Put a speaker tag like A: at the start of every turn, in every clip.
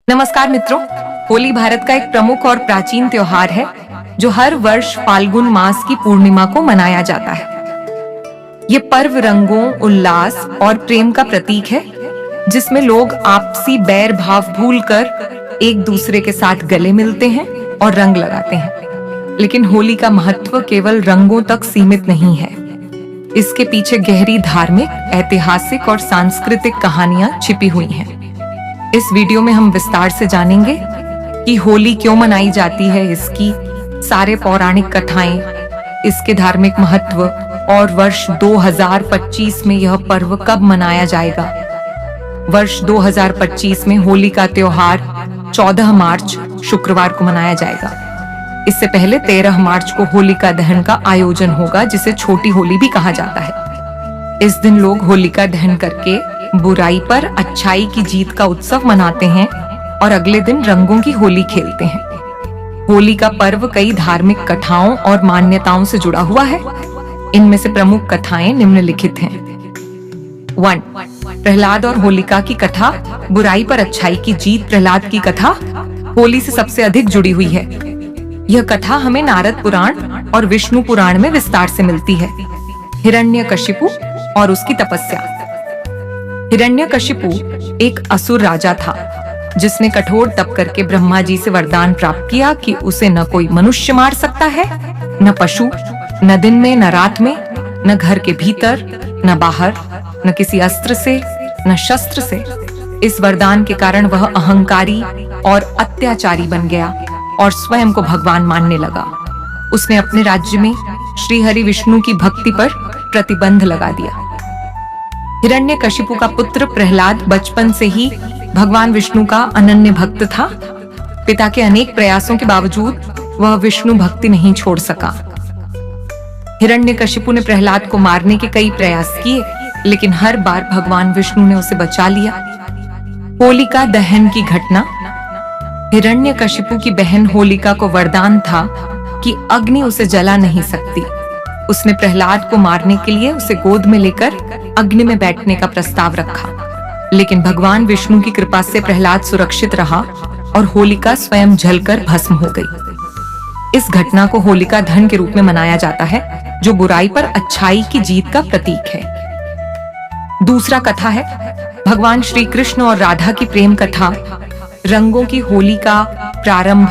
A: नमस्कार मित्रों। होली भारत का एक प्रमुख और प्राचीन त्योहार है जो हर वर्ष फाल्गुन मास की पूर्णिमा को मनाया जाता है। ये पर्व रंगों, उल्लास और प्रेम का प्रतीक है, जिसमें लोग आपसी बैर भाव भूलकर एक दूसरे के साथ गले मिलते हैं और रंग लगाते हैं। लेकिन होली का महत्व केवल रंगों तक सीमित नहीं है। इसके पीछे गहरी धार्मिक, ऐतिहासिक और सांस्कृतिक कहानियां छिपी हुई हैं। इस वीडियो में हम विस्तार से जानेंगे कि होली क्यों मनाई जाती है, इसकी सारे पौराणिक कथाएं, इसके धार्मिक महत्व और वर्ष 2025 में यह पर्व कब मनाया जाएगा। वर्ष 2025 में होली का त्योहार 14 मार्च शुक्रवार को मनाया जाएगा। इससे पहले 13 मार्च को होलिका दहन का आयोजन होगा, जिसे छोटी होली भी कहा जाता है। इस दिन लोग होलिका दहन करके बुराई पर अच्छाई की जीत का उत्सव मनाते हैं और अगले दिन रंगों की होली खेलते हैं। होली का पर्व कई धार्मिक कथाओं और मान्यताओं से जुड़ा हुआ है। इनमें से प्रमुख कथाएं निम्नलिखित हैं। 1. प्रहलाद और होलिका की कथा। बुराई पर अच्छाई की जीत प्रहलाद की कथा होली से सबसे अधिक जुड़ी हुई है। यह कथा हमें नारद पुराण और विष्णु पुराण में विस्तार से मिलती है। हिरण्यकशिपु और उसकी तपस्या। हिरण्यकशिपु एक असुर राजा था, जिसने कठोर तप करके ब्रह्मा जी से वरदान प्राप्त किया कि उसे न कोई मनुष्य मार सकता है, न पशु, न दिन में न रात में, न घर के भीतर न बाहर, न किसी अस्त्र से न शस्त्र से। इस वरदान के कारण वह अहंकारी और अत्याचारी बन गया और स्वयं को भगवान मानने लगा। उसने अपने राज्य में श्री हरि विष्णु की भक्ति पर प्रतिबंध लगा दिया। हिरण्यकशिपु का पुत्र प्रहलाद बचपन से ही भगवान विष्णु का अनन्य भक्त था। पिता के अनेक प्रयासों के बावजूद वह विष्णु भक्ति नहीं छोड़ सका। हिरण्यकशिपु ने प्रहलाद को मारने के कई प्रयास किए, लेकिन हर बार भगवान विष्णु ने उसे बचा लिया। होलिका दहन की घटना। हिरण्यकशिपु की बहन होलिका को वरदान था कि अग्नि उसे जला नहीं सकती। उसने प्रहलाद को मारने के लिए उसे गोद में लेकर अग्नि में बैठने का प्रस्ताव रखा, लेकिन भगवान विष्णु की कृपा से प्रहलाद सुरक्षित रहा और होलिका स्वयं जलकर भस्म हो गई। इस घटना को होलिका दहन के रूप में मनाया जाता है, जो बुराई पर अच्छाई की जीत का प्रतीक है। दूसरा कथा है भगवान श्री कृष्ण और राधा की प्रेम कथा। रंगों की होली का प्रारंभ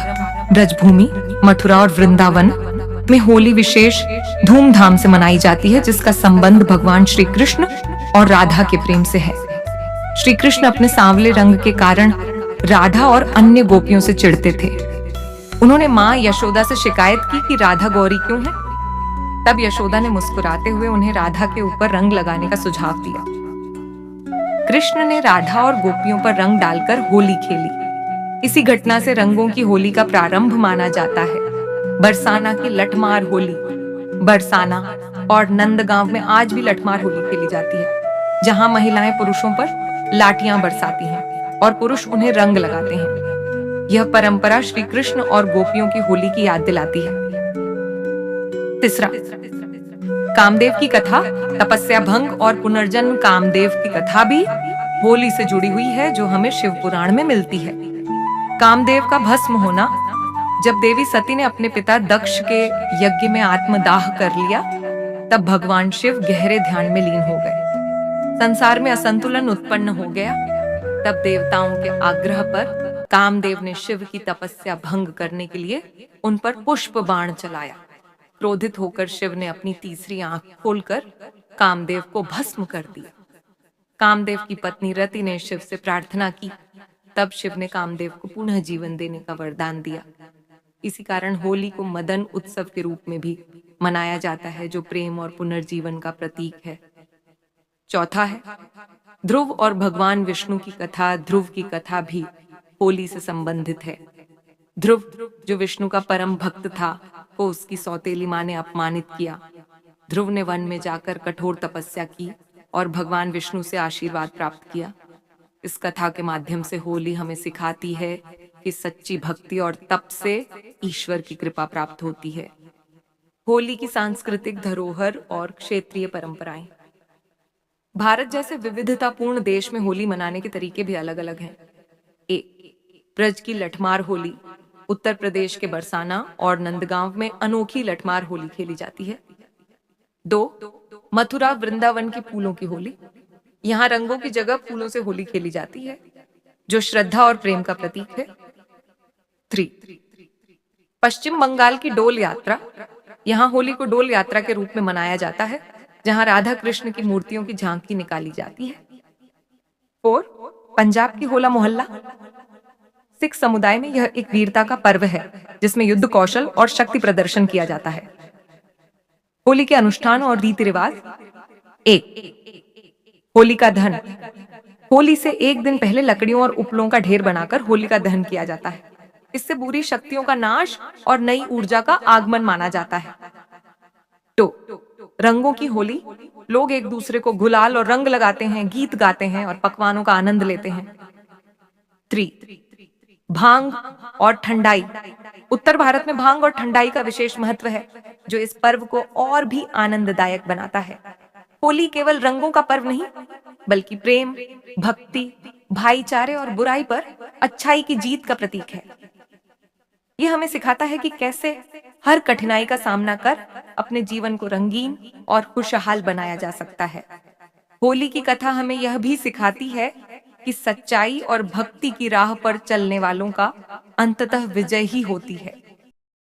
A: ब्रजभूमि, मथुरा और वृंदावन में होली विशेष धूमधाम से मनाई जाती है, जिसका संबंध भगवान श्री कृष्ण और राधा के प्रेम से है। श्री कृष्ण अपने सांवले रंग के कारण राधा और अन्य गोपियों से चिढ़ते थे। उन्होंने माँ यशोदा से शिकायत की कि राधा गौरी क्यों है। तब यशोदा ने मुस्कुराते हुए उन्हें राधा के ऊपर रंग लगाने का सुझाव दिया। कृष्ण ने राधा और गोपियों पर रंग डालकर होली खेली। इसी घटना से रंगों की होली का प्रारंभ माना जाता है। बरसाना की लठमार होली। बरसाना और नंदगांव में आज भी लठमार होली खेली जाती है, जहां महिलाएं पुरुषों पर लाठियां बरसाती हैं और पुरुष उन्हें रंग लगाते हैं। यह परंपरा श्री कृष्ण और गोपियों की होली की याद दिलाती है। तीसरा, कामदेव की कथा। तपस्या भंग और पुनर्जन्म। कामदेव की कथा भी होली से जुड़ी हुई है, जो हमें शिव पुराण में मिलती है। कामदेव का भस्म होना। जब देवी सती ने अपने पिता दक्ष के यज्ञ में आत्मदाह कर लिया, तब भगवान शिव गहरे ध्यान में लीन हो गए। संसार में असंतुलन उत्पन्न हो गया। तब देवताओं के आग्रह पर कामदेव ने शिव की तपस्या भंग करने के लिए उन पर पुष्प बाण चलाया। क्रोधित होकर शिव ने अपनी तीसरी आंख खोलकर कामदेव को भस्म कर दिया। कामदेव की पत्नी रति ने शिव से प्रार्थना की। तब शिव ने कामदेव को पुनः जीवन देने का वरदान दिया। इसी कारण होली को मदन उत्सव के रूप में भी मनाया जाता है, जो प्रेम और पुनर्जीवन का प्रतीक है। चौथा है ध्रुव और भगवान विष्णु की कथा। ध्रुव की कथा भी होली से संबंधित है। ध्रुव, जो विष्णु का परम भक्त था, को उसकी सौतेली मां ने अपमानित किया। ध्रुव ने वन में जाकर कठोर तपस्या की और भगवान विष्णु से आशीर्वाद प्राप्त किया। इस कथा के माध्यम से होली हमें सिखाती है कि सच्ची भक्ति और तप से ईश्वर की कृपा प्राप्त होती है। होली की सांस्कृतिक धरोहर और क्षेत्रीय परंपराएं। भारत जैसे विविधतापूर्ण देश में होली मनाने के तरीके भी अलग अलग हैं। ब्रज की लठमार होली, उत्तर प्रदेश के बरसाना और नंदगांव में अनोखी लठमार होली खेली जाती है। 2. मथुरा वृंदावन की फूलों की होली, यहाँ रंगों की जगह फूलों से होली खेली जाती है, जो श्रद्धा और प्रेम का प्रतीक है। 3. पश्चिम बंगाल की डोल यात्रा, यहाँ होली को डोल यात्रा के रूप में मनाया जाता है, जहाँ राधा कृष्ण की मूर्तियों की झांकी निकाली जाती है। 4. पंजाब की होला मोहल्ला, सिख समुदाय में यह एक वीरता का पर्व है जिसमें युद्ध कौशल और शक्ति प्रदर्शन किया जाता है। होली के अनुष्ठान और रीति रिवाज। 1. होलिका दहन, होली से एक दिन पहले लकड़ियों और उपलों का ढेर बनाकर होलिका दहन किया जाता है। इससे बुरी शक्तियों का नाश और नई ऊर्जा का आगमन माना जाता है। 2. रंगों की होली, लोग एक दूसरे को गुलाल और रंग लगाते हैं, गीत गाते हैं और पकवानों का आनंद लेते हैं। 3. भांग और ठंडाई, उत्तर भारत में भांग और ठंडाई का विशेष महत्व है जो इस पर्व को और भी आनंददायक बनाता है। होली केवल रंगों का पर्व नहीं बल्कि प्रेम, भक्ति, भाईचारे और बुराई पर अच्छाई की जीत का प्रतीक है। यह हमें सिखाता है कि कैसे हर कठिनाई का सामना कर अपने जीवन को रंगीन और खुशहाल बनाया जा सकता है। होली की कथा हमें यह भी सिखाती है कि सच्चाई और भक्ति की राह पर चलने वालों का अंततः विजय ही होती है।